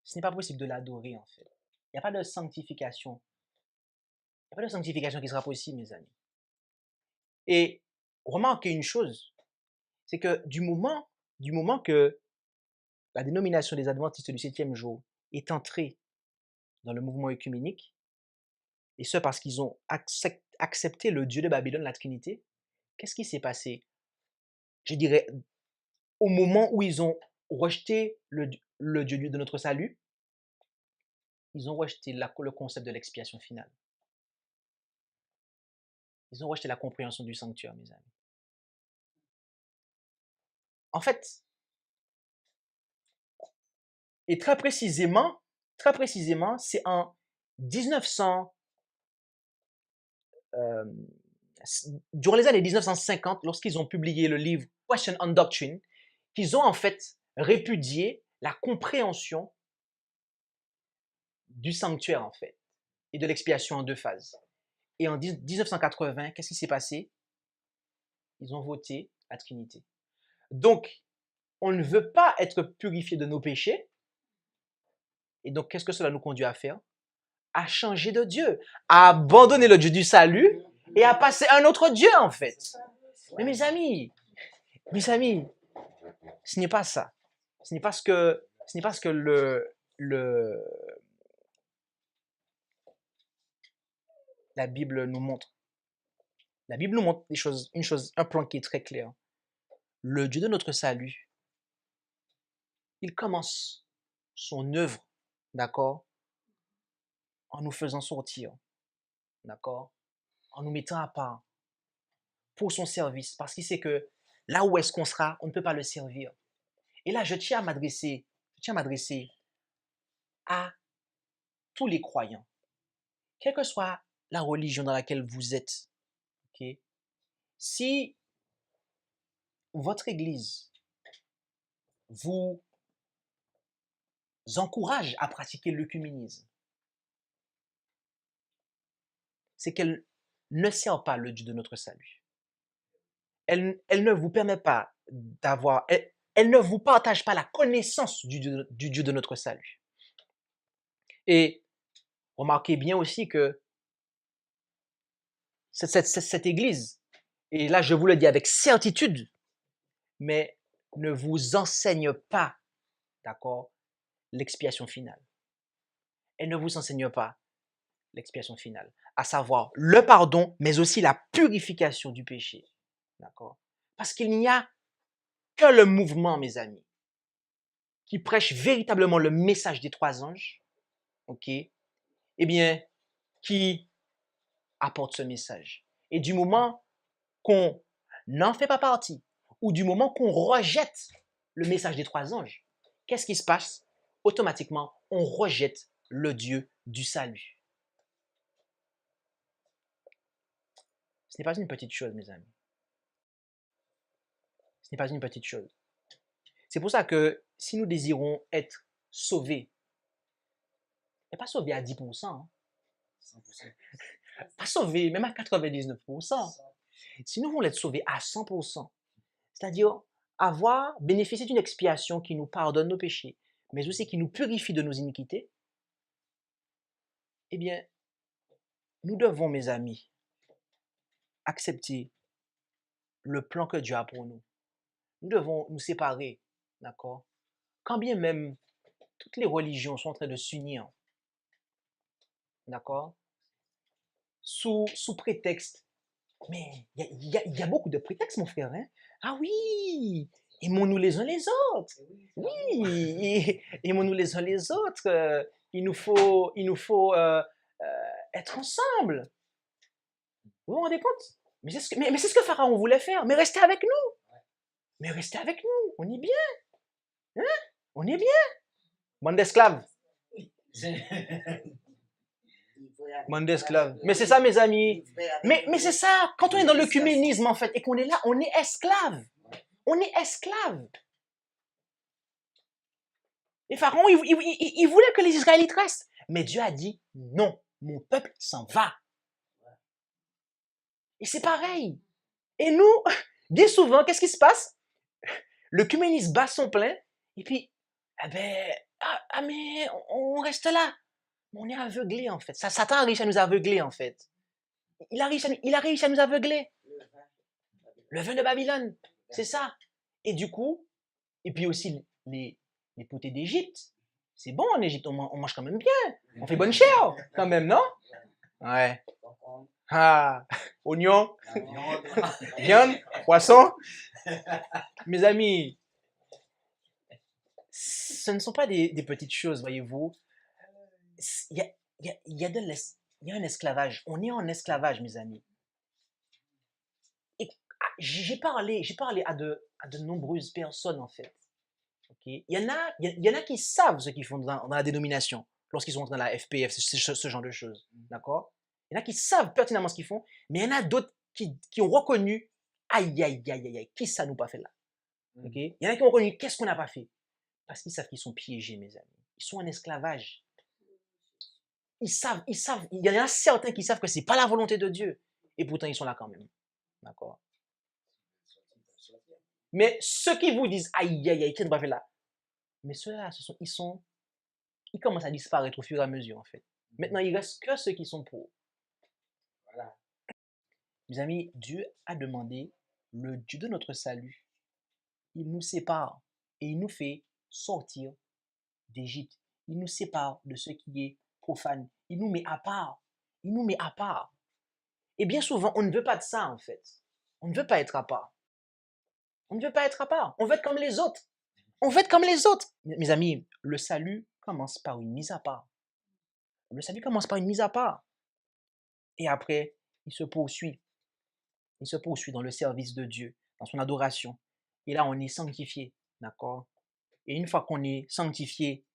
Ce n'est pas possible de l'adorer, en fait. Il n'y a pas de sanctification. Il n'y a pas de sanctification qui sera possible, mes amis. Et remarquez une chose, c'est que du moment que la dénomination des adventistes du 7e jour est entrée dans le mouvement œcuménique, et ce parce qu'ils ont accepté le Dieu de Babylone, la Trinité, qu'est-ce qui s'est passé? Je dirais, au moment où ils ont rejeté le Dieu de notre salut, ils ont rejeté le concept de l'expiation finale. Ils ont rejeté la compréhension du sanctuaire, mes amis. En fait, et très précisément, c'est en 1900, durant les années 1950, lorsqu'ils ont publié le livre Question on Doctrine, qu'ils ont en fait répudié la compréhension du sanctuaire en fait et de l'expiation en deux phases. Et en 1980, qu'est-ce qui s'est passé? Ils ont voté la Trinité. Donc, on ne veut pas être purifié de nos péchés. Et donc, qu'est-ce que cela nous conduit à faire? À changer de Dieu, à abandonner le Dieu du salut et à passer à un autre Dieu en fait. Mais mes amis, ce n'est pas ça. Ce n'est pas ce que la Bible nous montre. La Bible nous montre un plan qui est très clair. Le Dieu de notre salut, il commence son œuvre, d'accord, en nous faisant sortir, d'accord, en nous mettant à part pour son service, parce qu'il sait que là où est-ce qu'on sera, on ne peut pas le servir. Et là, je tiens à m'adresser à tous les croyants, quelle que soit la religion dans laquelle vous êtes. Okay? Si votre église vous encourage à pratiquer l'œcuménisme, c'est qu'elle ne sert pas le Dieu de notre salut. Elle ne vous permet pas d'avoir, elle ne vous partage pas la connaissance du Dieu de notre salut. Et remarquez bien aussi que cette église, et là je vous le dis avec certitude, mais ne vous enseigne pas, d'accord, l'expiation finale. Elle ne vous enseigne pas l'expiation finale, à savoir le pardon, mais aussi la purification du péché, d'accord? Parce qu'il n'y a que le mouvement, mes amis, qui prêche véritablement le message des trois anges, ok? Eh bien, qui apporte ce message. Et du moment qu'on n'en fait pas partie, ou du moment qu'on rejette le message des trois anges, qu'est-ce qui se passe? Automatiquement, on rejette le Dieu du salut. Ce n'est pas une petite chose, mes amis. Ce n'est pas une petite chose. C'est pour ça que si nous désirons être sauvés, et pas sauvés à 10%, hein, pas sauvés même à 99%, si nous voulons être sauvés à 100%, c'est-à-dire bénéficier d'une expiation qui nous pardonne nos péchés, mais aussi qui nous purifie de nos iniquités, eh bien, nous devons, mes amis, accepter le plan que Dieu a pour nous. Nous devons nous séparer, d'accord? Quand bien même toutes les religions sont en train de s'unir, d'accord? Sous prétexte. Mais il y a beaucoup de prétextes, mon frère, hein? Ah oui! Aimons-nous les uns les autres. Oui! Aimons-nous les uns les autres. Il nous faut être ensemble. Vous vous rendez compte? Mais c'est ce que Pharaon voulait faire. Mais restez avec nous. Mais restez avec nous. On est bien. Hein? On est bien. Bande d'esclaves. Bande d'esclaves. Mais c'est ça, mes amis. Mais c'est ça. Quand on est dans l'œcuménisme, en fait, et qu'on est là, on est esclave. On est esclave. Et Pharaon, il voulait que les Israélites restent. Mais Dieu a dit, non, mon peuple s'en va. Et c'est pareil. Et nous, bien souvent, qu'est-ce qui se passe? L'œcuménisme bat son plein, et puis, mais on reste là. On est aveuglé, en fait. Satan a réussi à nous aveugler, en fait. Il a réussi à nous aveugler. Le vin de Babylone, c'est ça. Et du coup, et puis aussi les potés d'Égypte. C'est bon en Égypte, on mange quand même bien. On fait bonne chair, quand même, non? Ouais. Ah, oignons, viande, poisson. Mes amis, ce ne sont pas des petites choses, voyez-vous. Il y a un esclavage. On est en esclavage, mes amis. Et j'ai parlé à de nombreuses personnes, en fait. Okay? Il y en a qui savent ce qu'ils font dans la dénomination, lorsqu'ils sont dans la FPF, ce genre de choses. D'accord? Il y en a qui savent pertinemment ce qu'ils font, mais il y en a d'autres qui ont reconnu, aïe, aïe, aïe, aïe, aïe, qui ça nous pas fait là? Okay? Il y en a qui ont reconnu, qu'est-ce qu'on n'a pas fait? Parce qu'ils savent qu'ils sont piégés, mes amis. Ils sont en esclavage. Ils savent. Il y en a certains qui savent que ce n'est pas la volonté de Dieu. Et pourtant, ils sont là quand même. D'accord? Mais ceux qui vous disent, aïe, aïe, aïe, qu'est-ce qu'on va faire là? Mais ceux-là, ils commencent à disparaître au fur et à mesure, en fait. Maintenant, il ne reste que ceux qui sont pour. Voilà. Mes amis, Dieu a demandé le Dieu de notre salut. Il nous sépare et il nous fait sortir d'Égypte. Il nous sépare de ce qui est profane. Il nous met à part. Il nous met à part. Et bien souvent, on ne veut pas de ça, en fait. On ne veut pas être à part. On ne veut pas être à part. On veut être comme les autres. On veut être comme les autres. Mes amis, le salut commence par une mise à part. Le salut commence par une mise à part. Et après, il se poursuit. Il se poursuit dans le service de Dieu, dans son adoration. Et là, on est sanctifié. D'accord? Et une fois qu'on est sanctifié,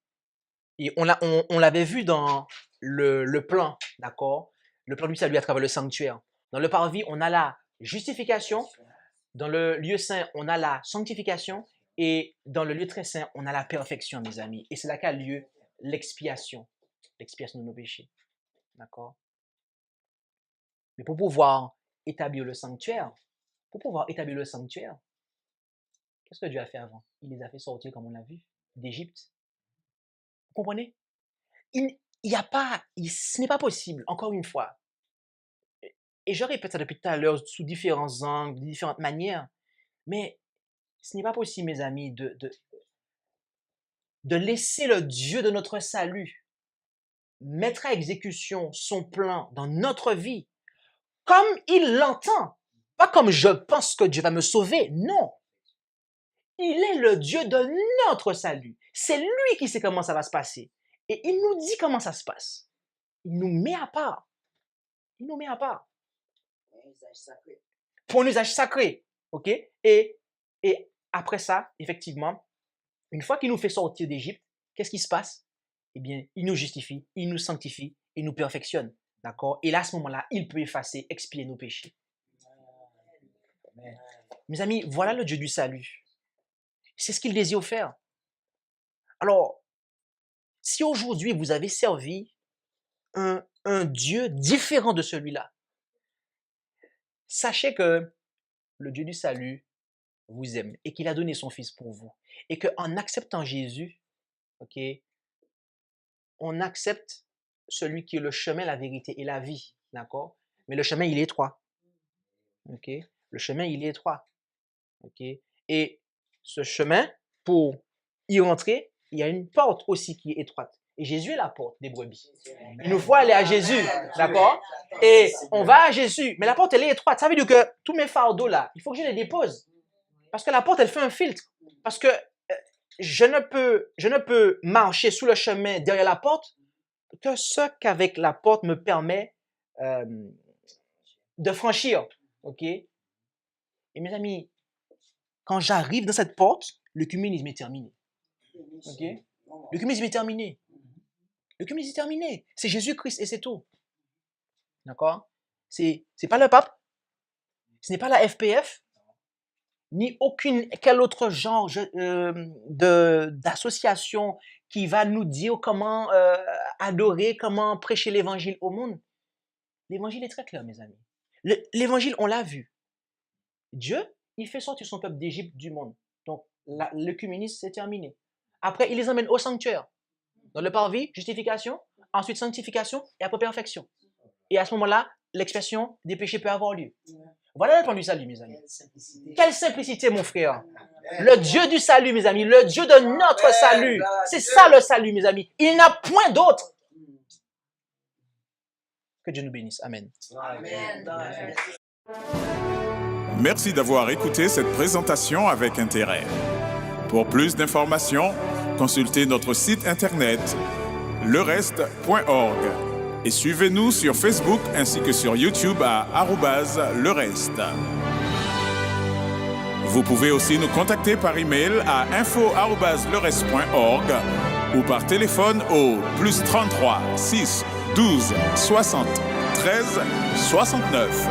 et on l'avait vu dans le plan, d'accord? Le plan du salut à travers le sanctuaire. Dans le parvis, on a la justification. Dans le lieu saint, on a la sanctification. Et dans le lieu très saint, on a la perfection, mes amis. Et c'est là qu'a lieu l'expiation. L'expiation de nos péchés. D'accord? Mais pour pouvoir établir le sanctuaire, qu'est-ce que Dieu a fait avant? Il les a fait sortir, comme on l'a vu, d'Égypte. Vous comprenez? Ce n'est pas possible, encore une fois. Et je répète ça depuis tout à l'heure sous différents angles, de différentes manières. Mais ce n'est pas possible, mes amis, de laisser le Dieu de notre salut mettre à exécution son plan dans notre vie comme il l'entend. Pas comme je pense que Dieu va me sauver. Non. Il est le Dieu de notre salut. C'est lui qui sait comment ça va se passer. Et il nous dit comment ça se passe. Il nous met à part. Il nous met à part. Pour un usage sacré. OK? Et après ça, effectivement, une fois qu'il nous fait sortir d'Égypte, qu'est-ce qui se passe? Eh bien, il nous justifie, il nous sanctifie, il nous perfectionne. D'accord? Et là, à ce moment-là, il peut effacer, expier nos péchés. Amen. Mes amis, voilà le Dieu du salut. C'est ce qu'il désire faire. Alors, si aujourd'hui vous avez servi un Dieu différent de celui-là, sachez que le Dieu du salut vous aime et qu'il a donné son Fils pour vous. Et qu'en acceptant Jésus, okay, on accepte celui qui est le chemin, la vérité et la vie. D'accord? Mais le chemin, il est étroit. OK? Le chemin, il est étroit. OK? Et ce chemin, pour y rentrer, il y a une porte aussi qui est étroite. Et Jésus est la porte des brebis. Il nous faut aller à Jésus, d'accord? Et on va à Jésus, mais la porte, elle est étroite. Ça veut dire que tous mes fardeaux là, il faut que je les dépose. Parce que la porte, elle fait un filtre. Parce que je ne peux marcher sous le chemin derrière la porte que ce qu'avec la porte me permet de franchir. OK? Et mes amis, quand j'arrive dans cette porte, l'œcuménisme est terminé. OK? L'œcuménisme est terminé. L'œcuménisme est terminé. C'est Jésus-Christ et c'est tout. D'accord? C'est pas le pape. Ce n'est pas la FPF. Ni quel autre genre d'association qui va nous dire comment adorer, comment prêcher l'évangile au monde. L'évangile est très clair, mes amis. L'évangile, on l'a vu. Dieu, il fait sortir son peuple d'Égypte du monde. Donc, l'œcuménisme, c'est terminé. Après, il les emmène au sanctuaire. Dans le parvis, justification, ensuite sanctification et après perfection. Et à ce moment-là, l'expiation des péchés peut avoir lieu. Voilà le plan du salut, mes amis. Quelle simplicité, mon frère. Le Dieu du salut, mes amis. Le Dieu de notre salut. C'est ça le salut, mes amis. Il n'a point d'autre. Que Dieu nous bénisse. Amen. Merci d'avoir écouté cette présentation avec intérêt. Pour plus d'informations, consultez notre site internet lereste.org et suivez-nous sur Facebook ainsi que sur YouTube à @lereste. Vous pouvez aussi nous contacter par email à info@lereste.org ou par téléphone au +33 6 12 60 13 69.